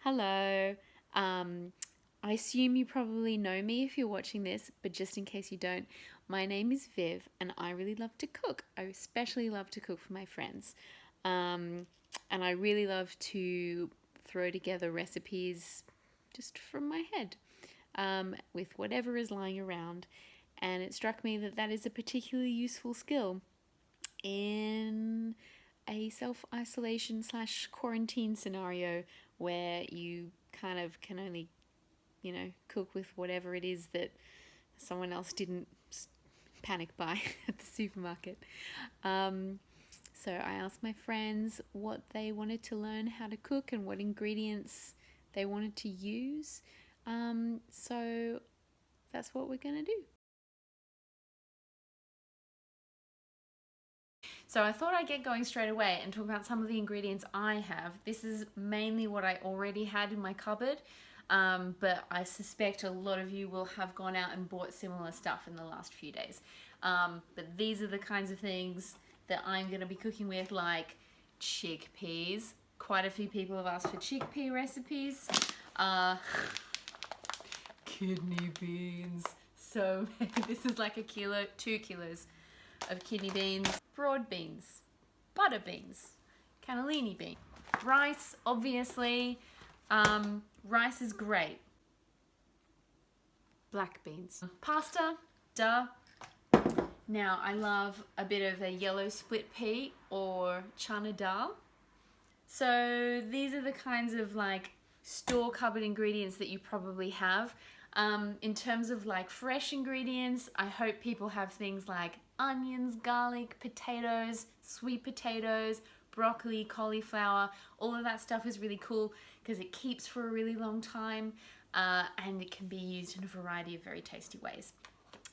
Hello. Um, I assume you probably know me if you're watching this, but just in case you don't, my name is Viv and I really love to cook. I especially love to cook for my friends. Um, and I really love to throw together recipes just from my head with whatever is lying around. And it struck me that that is a particularly useful skill in a self isolation slash quarantine scenario where you kind of can only, cook with whatever it is that someone else didn't panic buy at the supermarket. Um, so I asked my friends what they wanted to learn how to cook and what ingredients they wanted to use. So that's what we're going to do. So I thought I'd get going straight away and talk about some of the ingredients I have. This is mainly what I already had in my cupboard, but I suspect a lot of you will have gone out and bought similar stuff in the last few days. But these are the kinds of things that I'm going to be cooking with, like chickpeas. Quite a few people have asked for chickpea recipes. Kidney beans. So this is like 2 kilos of kidney beans, broad beans, butter beans, cannellini beans, rice, obviously. Rice is great. Black beans, pasta, duh. Now I love a bit of a yellow split pea or chana dal. So these are the kinds of like store cupboard ingredients that you probably have. In terms of like fresh ingredients, I hope people have things like onions, garlic, potatoes, sweet potatoes, broccoli, cauliflower. All of that stuff is really cool because it keeps for a really long time and it can be used in a variety of very tasty ways.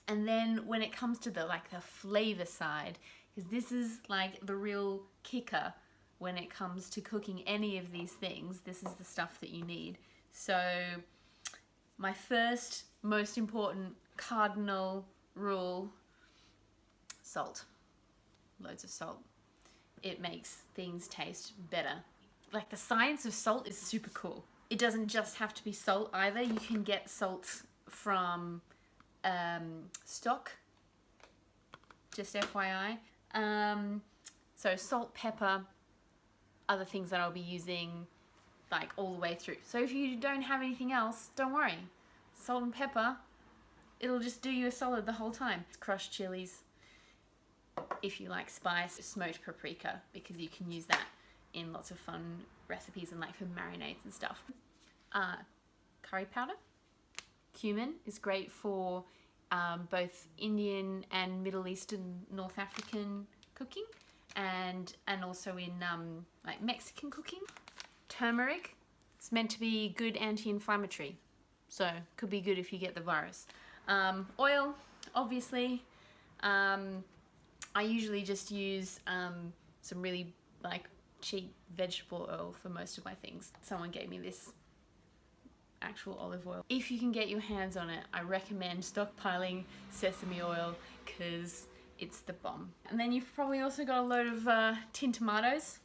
And then when it comes to the flavor side, because this is like the real kicker when it comes to cooking any of these things, this is the stuff that you need. So my first most important cardinal rule: salt. Loads of salt. It makes things taste better. Like, the science of salt is super cool. It doesn't just have to be salt either. You can get salt from stock, just FYI. So salt, pepper, other things that I'll be using like all the way through. So if you don't have anything else, don't worry. Salt and pepper, it'll just do you a solid the whole time. Crushed chilies, if you like spice, smoked paprika, because you can use that in lots of fun recipes and like for marinades and stuff. Curry powder. Cumin is great for both Indian and Middle Eastern, North African cooking, and also in like Mexican cooking. Turmeric, it's meant to be good anti-inflammatory, so could be good if you get the virus. Oil, obviously. I usually just use some really like cheap vegetable oil for most of my things. Someone gave me this actual olive oil. If you can get your hands on it, I recommend stockpiling sesame oil because it's the bomb. And then you've probably also got a load of tin tomatoes.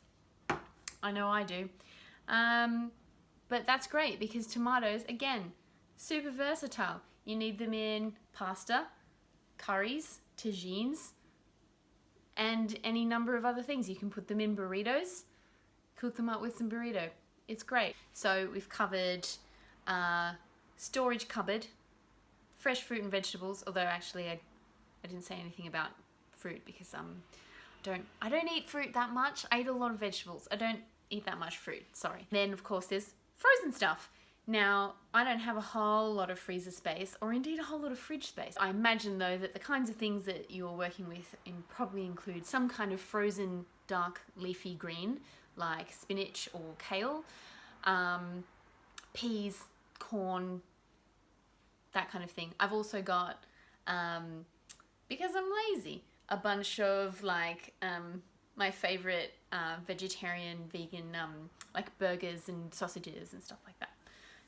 I know I do. But that's great because tomatoes, again, super versatile. You need them in pasta, curries, tagines, and any number of other things. You can put them in burritos, cook them up with some burrito. It's great. So we've covered storage cupboard, fresh fruit and vegetables, although actually I didn't say anything about fruit because I don't eat fruit that much. I eat a lot of vegetables. I don't eat that much fruit, sorry. Then of course there's frozen stuff. Now, I don't have a whole lot of freezer space, or indeed a whole lot of fridge space. I imagine though that the kinds of things that you're working with probably include some kind of frozen dark leafy green, like spinach or kale, peas, corn, that kind of thing. I've also got, because I'm lazy, a bunch of like my favorite vegetarian, vegan, like burgers and sausages and stuff like that.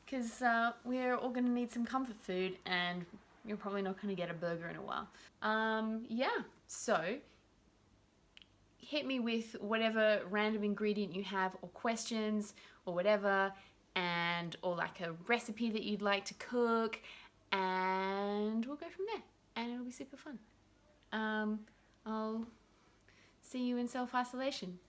Because we're all going to need some comfort food and you're probably not going to get a burger in a while. Yeah, so hit me with whatever random ingredient you have or questions or whatever. and or like a recipe that you'd like to cook, and we'll go from there, and it'll be super fun. I'll see you in self-isolation.